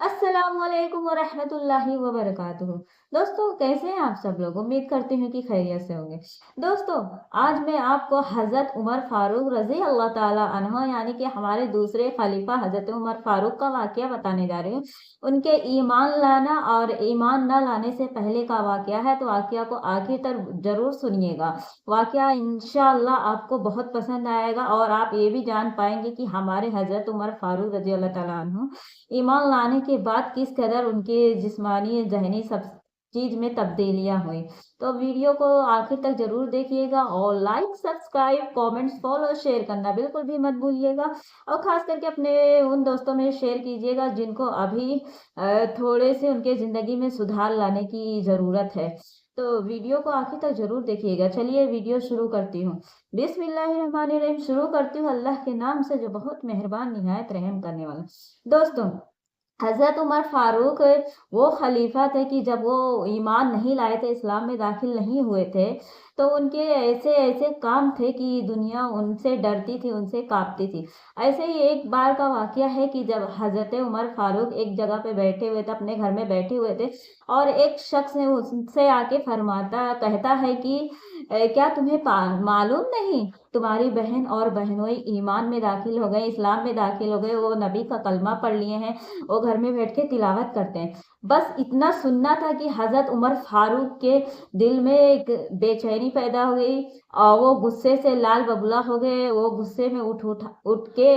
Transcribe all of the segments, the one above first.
अस्सलाम वालेकुम वरहमतुल्लाहि वबरकातुहू। दोस्तों, कैसे हैं आप सब लोग? उम्मीद करती हूँ कि खैरियत से होंगे। दोस्तों, आज मैं आपको हज़रत उमर फारूक रज़ी अल्लाह ताला अन्हो यानी कि हमारे दूसरे खलीफा हज़रत उमर फारूक का वाक़या बताने जा रही हूँ। उनके ईमान लाना और ईमान न लाने से पहले का वाक़या है, तो वाक़या को आखिर तक ज़रूर सुनिएगा। वाक़या इंशाअल्लाह आपको बहुत पसंद आएगा और आप ये भी जान पाएँगे कि हमारे हज़रत उमर फारूक रज़ी अल्लाह ताला अन्हु ईमान लाने के बाद किस कदर उनके जिस्मानी, ज़हनी सब चीज़ में तब्दीलियाँ हुई। तो वीडियो को आखिर तक ज़रूर देखिएगा और like, subscribe, comments, follow, share करना बिल्कुल भी मत भूलिएगा और ख़ास करके अपने उन दोस्तों में शेयर कीजिएगा जिनको अभी थोड़े से उनके ज़िंदगी में सुधार लाने की ज़रूरत है। तो वीडियो को आखिर तक ज़रूर देखिएगा। चलिए वीडियो शुरू करती हूँ। बिस्मिल्लाहिर्रहमानिर्रहीम। शुरू करती हूँ अल्लाह के नाम से जो बहुत मेहरबान निहायत रहम करने वाला। दोस्तों, हज़रत उमर फारूक वो खलीफा थे कि जब वो ईमान नहीं लाए थे, इस्लाम में दाखिल नहीं हुए थे, तो उनके ऐसे-ऐसे काम थे कि दुनिया उनसे डरती थी, उनसे काँपती थी। ऐसे ही एक बार का वाक़या है कि जब हज़रत उमर फारूक एक जगह पे बैठे हुए थे, अपने घर में बैठे हुए थे और एक शख्स ने उनसे आके कहता है कि क्या तुम्हें मालूम नहीं, तुम्हारी बहन और बहनोई ईमान में दाखिल हो गए, इस्लाम में दाखिल हो गए, वो नबी का कलमा पढ़ लिए हैं, वो घर में बैठ के तिलावत करते हैं। बस इतना सुनना था कि हज़रत उमर फारूक के दिल में एक बेचैनी पैदा हो गई और वो गुस्से से लाल बबूला हो गए। वो गुस्से में उठ के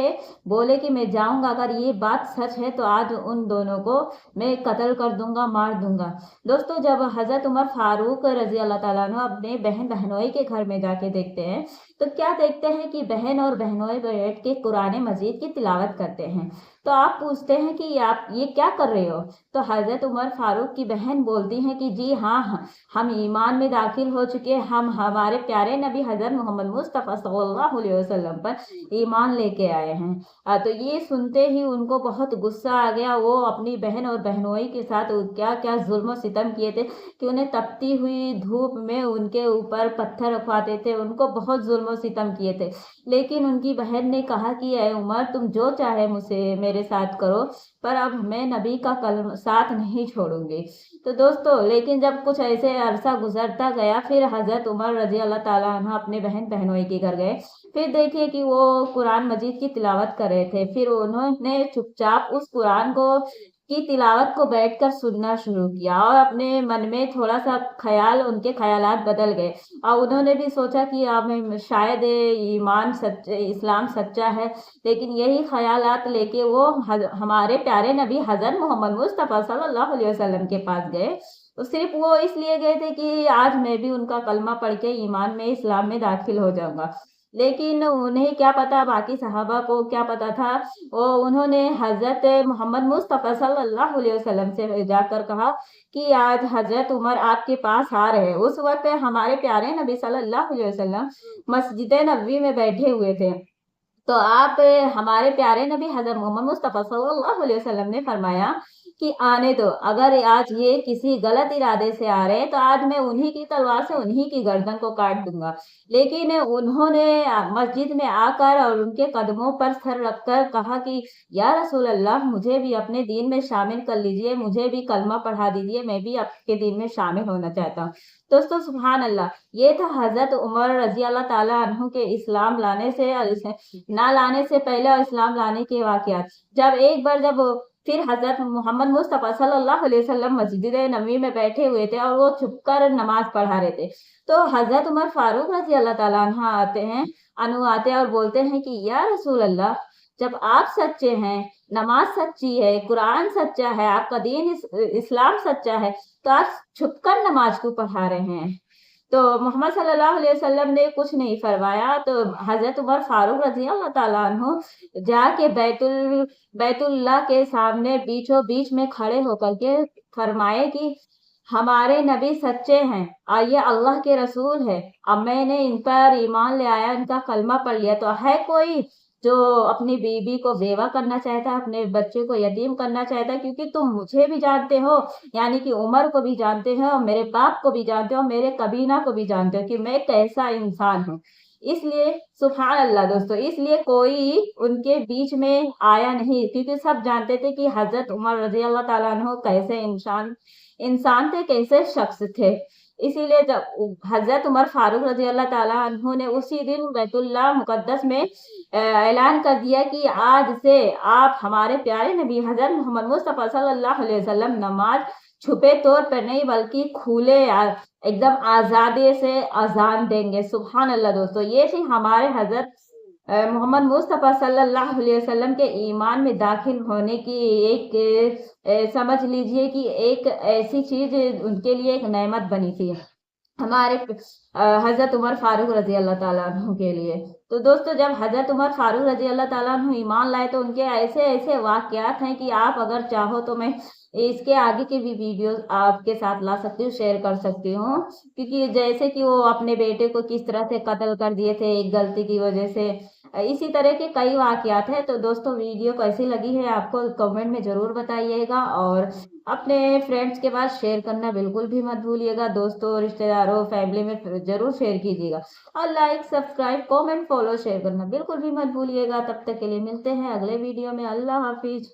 बोले कि मैं जाऊँगा, अगर ये बात सच है तो आज उन दोनों को मैं कत्ल कर दूँगा, मार दूँगा। दोस्तों, जब हज़रत उमर फारूक रज़ी अल्लाह ताला अन्हु अपने बहन-बहनोई के घर में जाके देखते हैं, तो क्या देखते हैं कि बहन और बहनोई बैठ के कुरान मजीद की तिलावत करते हैं। तो आप पूछते हैं कि आप ये क्या कर रहे हो? तो हज़रत उमर फारूक की बहन बोलती हैं कि जी हाँ, हम ईमान में दाखिल हो चुके हैं, हम हमारे प्यारे नबी हज़रत मोहम्मद मुस्तफ़ा सल्लल्लाहु अलैहि वसल्लम पर ईमान लेके आए हैं। तो ये सुनते ही उनको बहुत गुस्सा आ गया। वो अपनी बहन और बहनोई के साथ क्या-क्या ज़ुल्म और सितम किए थे कि उन्हें तपती हुई धूप में उनके ऊपर पत्थर रखवाते थे, उनको बहुत ज़ुल्म और सितम किए थे। लेकिन उनकी बहन ने कहा कि ऐ उमर, तुम जो चाहे मुझसे मेरे साथ करो, पर अब मैं नबी का साथ नहीं छोड़ूंगी। तो दोस्तों, लेकिन जब कुछ ऐसे अरसा गुजरता गया, फिर हज़रत उमर रज़ी अल्लाह ताला अन्हु अपने बहन बहनोई के घर गए। फिर देखिए कि वो कुरान मजीद की तिलावत कर रहे थे। फिर उन्होंने चुपचाप उस कुरान की तिलावत को बैठकर सुनना शुरू किया और अपने मन में थोड़ा-सा उनके ख़यालात बदल गए और उन्होंने भी सोचा कि अब शायद इस्लाम सच्चा है। लेकिन यही ख़यालात लेके वो हमारे प्यारे नबी हज़रत मोहम्मद मुस्तफ़ा सल्लल्लाहु अलैहि वसल्लम के पास गए। तो सिर्फ़ वो इसलिए गए थे कि आज मैं भी उनका कलमा पढ़ के ईमान में, इस्लाम में दाखिल हो जाऊँगा। लेकिन उन्हें क्या पता, बाकी सहाबा को क्या पता था, उन्होंने हज़रत मोहम्मद मुस्तफ़ा सल्लल्लाहु अलैहि वसल्लम से जाकर कहा कि आज हज़रत उमर आपके पास आ रहे हैं। उस वक़्त हमारे प्यारे नबी सल्लल्लाहु अलैहि वसल्लम मस्जिद नबवी में बैठे हुए थे। तो आप हमारे प्यारे नबी हज़रत मोहम्मद मुस्तफ़ा सल्लल्लाहु अलैहि वसल्लम ने फरमाया कि आने दो। अगर आज ये किसी गलत इरादे से आ रहे हैं, तो आज मैं उन्हीं की तलवार से उन्हीं की गर्दन को काट दूँगा। लेकिन उन्होंने मस्जिद में आकर और उनके कदमों पर सर रखकर कहा कि या रसूल अल्लाह, मुझे भी अपने दीन में शामिल कर लीजिए, मुझे भी कलमा पढ़ा दीजिए, मैं भी आपके दीन में शामिल होना चाहता हूँ। दोस्तों, सुभान अल्लाह! ये था हज़रत उमर रज़ी अल्लाह ताला अन्हु के इस्लाम लाने से और ना लाने से पहले और इस्लाम लाने के वाक़यात। जब फिर हज़रत मोहम्मद मुस्तफ़ा सल्लल्लाहु अलैहि वसल्लम मस्जिद नबवी में बैठे हुए थे और वो छुपकर नमाज़ पढ़ा रहे थे। तो हज़रत उमर फारूक रज़ी अल्लाह ताला अन्हु आते हैं और बोलते हैं कि या रसूल अल्लाह, जब आप सच्चे हैं, नमाज़ सच्ची है, कुरान सच्चा है, आपका दीन इस्लाम सच्चा है, तो आप छुपकर नमाज़ क्यों पढ़ा रहे हैं? तो मोहम्मद सल्लल्लाहु अलैहि वसल्लम ने कुछ नहीं फरमाया। तो हज़रत उमर फारूक रज़ी अल्लाह ताला अन्हु जाके बैतुल्लाह के सामने बीचों-बीच में खड़े होकर के फरमाए कि हमारे नबी सच्चे हैं और ये अल्लाह के रसूल है। अब मैंने इन पर ईमान ले आया, इनका कलमा पढ़ लिया, तो है कोई जो अपनी बीवी को बेवा करना चाहता है, अपने बच्चे को यतीम करना चाहता है? क्योंकि तुम मुझे भी जानते हो, यानी कि उमर को भी जानते हो, मेरे बाप को भी जानते हो, मेरे कबीना को भी जानते हो कि मैं कैसा इंसान हूँ। اس لیے سبحان اللہ دوستو، اس لیے کوئی ان کے بیچ میں آیا نہیں، کیونکہ سب جانتے تھے کہ حضرت عمر رضی اللہ تعالیٰ عنہ کیسے انسان تھے، کیسے شخص تھے۔ اسی لیے جب حضرت عمر فاروق رضی اللہ تعالیٰ عنہ نے اسی دن بیت اللہ مقدس میں اعلان کر دیا کہ آج سے آپ ہمارے پیارے نبی حضرت محمد مصطفیٰ صلی اللہ علیہ وسلم نماز چھپے طور پر نہیں بلکہ کھلے ایک دم آزادی سے اذان دیں گے۔ سبحان اللہ دوستو، یہ تھی ہمارے حضرت محمد مصطفیٰ صلی اللہ علیہ وسلم کے ایمان میں داخل ہونے کی ایک سمجھ لیجئے کہ ایک ایسی چیز ان کے لیے ایک نعمت بنی تھی ہمارے حضرت عمر فاروق رضی اللہ تعالیٰ عنہ کے لیے۔ تو دوستو، جب حضرت عمر فاروق رضی اللہ تعالیٰ عنہ ایمان لائے تو ان کے ایسے ایسے واقعات ہیں کہ آپ اگر چاہو تو میں اس کے آگے کی بھی ویڈیوز آپ کے ساتھ لا سکتی ہوں، شیئر کر سکتی ہوں، کیونکہ جیسے کہ وہ اپنے بیٹے کو کس طرح سے قتل کر دیے تھے ایک غلطی کی وجہ سے، اسی طرح کے کئی واقعات ہیں۔ تو دوستو، ویڈیو کیسی لگی ہے آپ کو کمنٹ میں ضرور بتائیے گا، اور اپنے فرینڈس کے پاس شیئر کرنا بالکل بھی مت بھولیے گا۔ دوستوں، رشتہ داروں، فیملی میں ضرور شیئر کیجیے گا، اور like, subscribe, comment, follow, share کرنا بالکل بھی مت بھولیے گا۔ تب تک کے لیے ملتے ہیں اگلے ویڈیو میں۔ اللہ حافظ۔